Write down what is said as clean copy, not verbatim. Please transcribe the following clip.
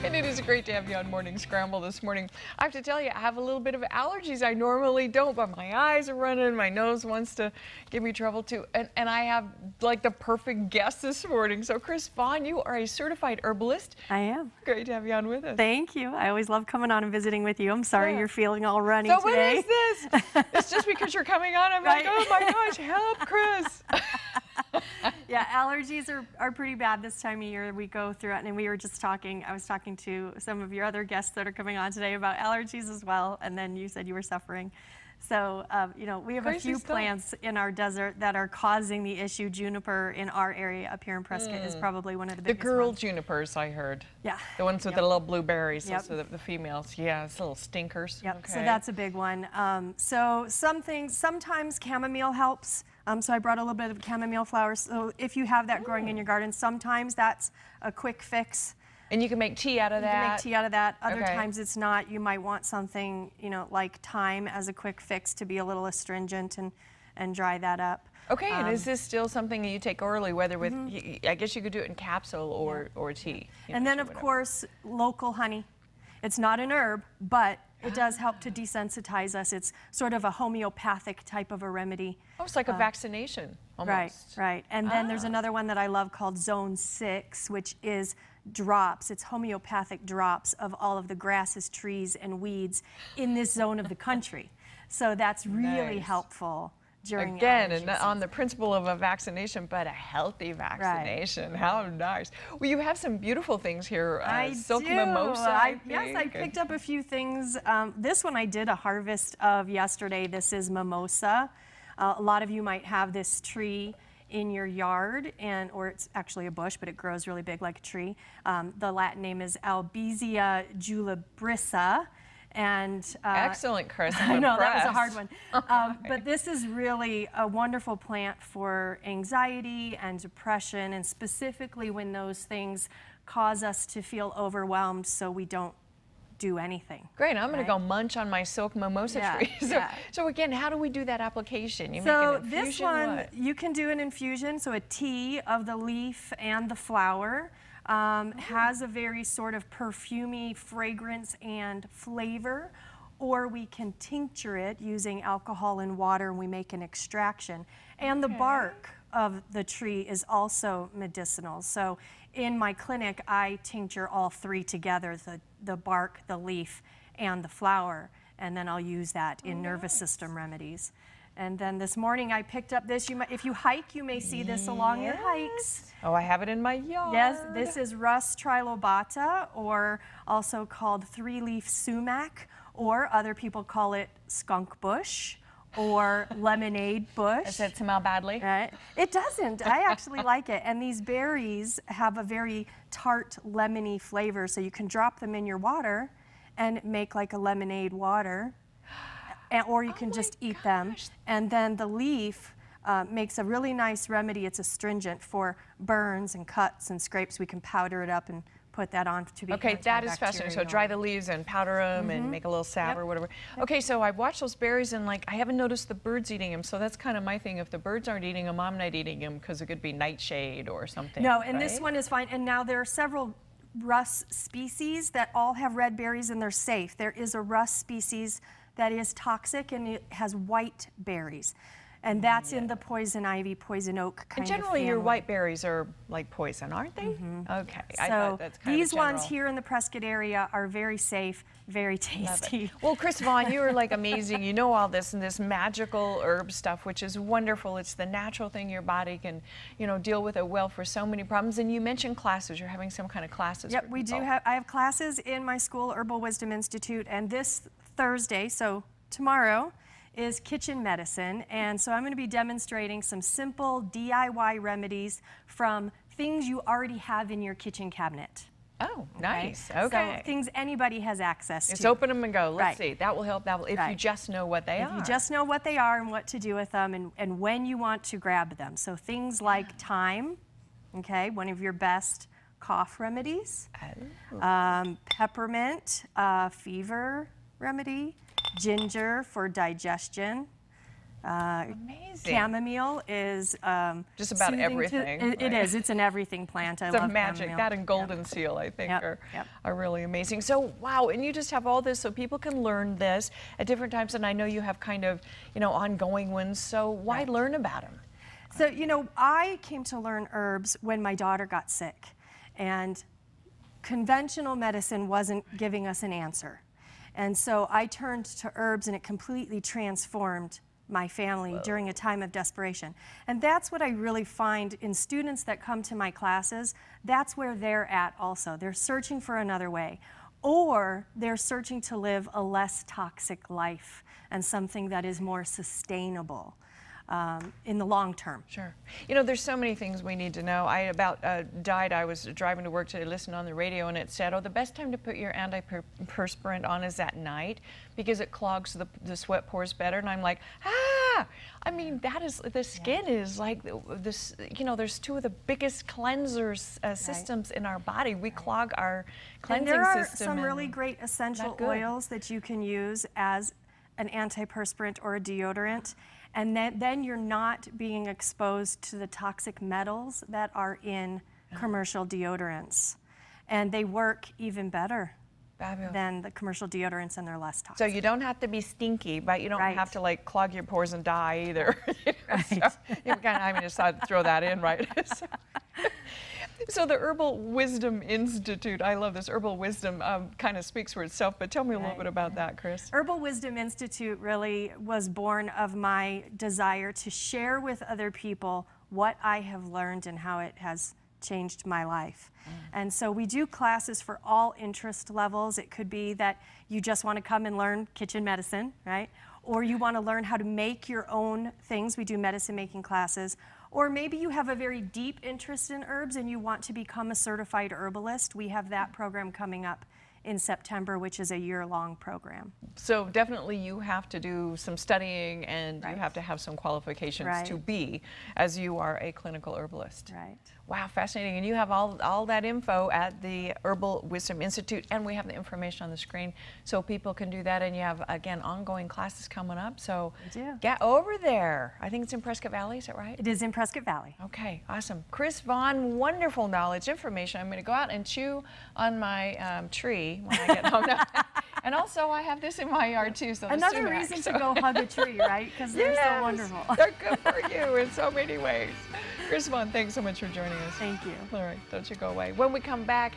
And it is great to have you on Morning Scramble this morning. I have to tell you, I have a little bit of allergies. I normally don't, but my eyes are running. My nose wants to give me trouble too. And I have like the perfect guest this morning. So Kris Vaughan, you are a certified herbalist. I am. Great to have you on with us. Thank you. I always love coming on and visiting with you. I'm sorry you're feeling all runny so today. What is this? It's just because you're coming on. I'm like, oh my gosh, help, Kris. Yeah, allergies are pretty bad this time of year. We go through it, and we were just talking, I was talking to some of your other guests that are coming on today about allergies as well, and then you said you were suffering. So, you know, we have a few plants in our desert that are causing the issue. Juniper in our area up here in Prescott is probably one of the biggest The girl ones. junipers, I heard. Yeah. The ones with the little blue berries, Yep. so the females. Yeah, it's little stinkers. Yep, Okay. so that's a big one. So sometimes chamomile helps. So I brought a little bit of chamomile flowers. So if you have that growing in your garden, sometimes that's a quick fix. And you can make tea out of that? You can make tea out of that. Other times it's not. You might want something, you know, like thyme as a quick fix to be a little astringent and dry that up. Okay, and is this still something that you take orally, whether with, I guess you could do it in capsule or tea? And then, of course, local honey. It's not an herb, but it does help to desensitize us. It's sort of a homeopathic type of a remedy. Oh, it's like a vaccination, almost. Right. And then there's another one that I love called Zone 6, which is drops. It's homeopathic drops of all of the grasses, trees, and weeds in this zone of the country. So that's really helpful during Again, and on the principle of a vaccination, but a healthy vaccination. How nice. Well, you have some beautiful things here. Silk mimosa. Yes, I picked up a few things. This one I did a harvest of yesterday. This is mimosa. A lot of you might have this tree in your yard, or it's actually a bush, but it grows really big like a tree. The Latin name is Albizia julibrissa. And excellent, Kris. I know that was a hard one. But this is really a wonderful plant for anxiety and depression, and specifically when those things cause us to feel overwhelmed, so we don't do anything. Great, I'm going to go munch on my silk mimosa tree. So again, how do we do that application? You make an infusion, this one, you can do an infusion, so a tea of the leaf and the flower. Has a very sort of perfumey fragrance and flavor, or we can tincture it using alcohol and water, and we make an extraction. And the bark of the tree is also medicinal. So in my clinic, I tincture all three together, the bark, the leaf, and the flower, and then I'll use that in nervous system remedies. And then this morning I picked up this. If you hike, you may see this along your hikes. Oh, I have it in my yard. Yes, this is Rus trilobata, or also called three-leaf sumac, or other people call it skunk bush or lemonade bush. Does it smell badly? Right. It doesn't. I actually like it. And these berries have a very tart, lemony flavor, so you can drop them in your water and make like a lemonade water. Or you can just eat them. And then the leaf makes a really nice remedy. It's astringent for burns and cuts and scrapes. We can powder it up and put that on to be that is fascinating. So dry the leaves and powder them and make a little salve or whatever. Okay, so I've watched those berries and like I haven't noticed the birds eating them. So that's kind of my thing. If the birds aren't eating them, I'm not eating them because it could be nightshade or something. No, and this one is fine. And now there are several Rus species that all have red berries and they're safe. There is a Rus species that is toxic and it has white berries. And that's in the poison ivy, poison oak kind of family. And generally your white berries are like poison, aren't they? Okay, I thought that's kind these of general. ones here in the Prescott area are very safe, very tasty. Well, Kris Vaughan, you are like amazing. You know all this and this magical herb stuff, which is wonderful. It's the natural thing your body can, you know, deal with it well for so many problems. And you mentioned classes. You're having some kind of classes. Yep, we do have. I have classes in my school, Herbal Wisdom Institute, and this Thursday, so tomorrow, is kitchen medicine, and so I'm going to be demonstrating some simple DIY remedies from things you already have in your kitchen cabinet. Oh, nice. Okay. So things anybody has access to. Just open them and go. Let's see. That will help. That will, if you just know what they are. If you just know what they are and what to do with them and when you want to grab them. So things like thyme, okay, one of your best cough remedies. Peppermint, fever remedy. Ginger for digestion. Amazing. Chamomile is Just about soothing everything, It right? is. It's an everything plant. I It's a love magic. chamomile. That and golden seal, I think, Yep, yep. are really amazing. So, wow, and you just have all this so people can learn this at different times, and I know you have kind of, ongoing ones, so why learn about them? So, I came to learn herbs when my daughter got sick, and conventional medicine wasn't giving us an answer. And so I turned to herbs, and it completely transformed my family during a time of desperation. And that's what I really find in students that come to my classes. That's where they're at also. They're searching for another way, or they're searching to live a less toxic life and something that is more sustainable in the long term. Sure. There's so many things we need to know. I about died. I was driving to work today, listening on the radio, and it said, the best time to put your antiperspirant on is at night because it clogs the sweat pores better. And I'm like, I mean, that is, the skin is like this, there's two of the biggest cleansers systems in our body. We clog our cleansing system. And there are some really great essential oils that you can use as an antiperspirant or a deodorant. And then you're not being exposed to the toxic metals that are in commercial deodorants. And they work even better than the commercial deodorants, and they're less toxic. So you don't have to be stinky, but you don't have to clog your pores and die either. I just thought to throw that in, right? So the Herbal Wisdom Institute, I love this. Herbal Wisdom kind of speaks for itself, but tell me a little bit about that, Kris. Herbal Wisdom Institute really was born of my desire to share with other people what I have learned and how it has changed my life. And so we do classes for all interest levels. It could be that you just want to come and learn kitchen medicine, right? Or you want to learn how to make your own things. We do medicine making classes. Or maybe you have a very deep interest in herbs and you want to become a certified herbalist. We have that program coming up in September, which is a year-long program. So definitely you have to do some studying, and you have to have some qualifications to be, as you are a clinical herbalist. Right. Wow, fascinating. And you have all that info at the Herbal Wisdom Institute, and we have the information on the screen so people can do that. And you have, again, ongoing classes coming up. So get over there. I think it's in Prescott Valley, is that right? It is in Prescott Valley. Okay, awesome. Kris Vaughan, wonderful knowledge, information. I'm going to go out and chew on my tree when I get home now. And also, I have this in my yard too. So another reason to go hug a tree, right? Because they're so wonderful. They're good for you in so many ways. Kris Vaughan, thanks so much for joining us. Thank you. All right, don't you go away. When we come back,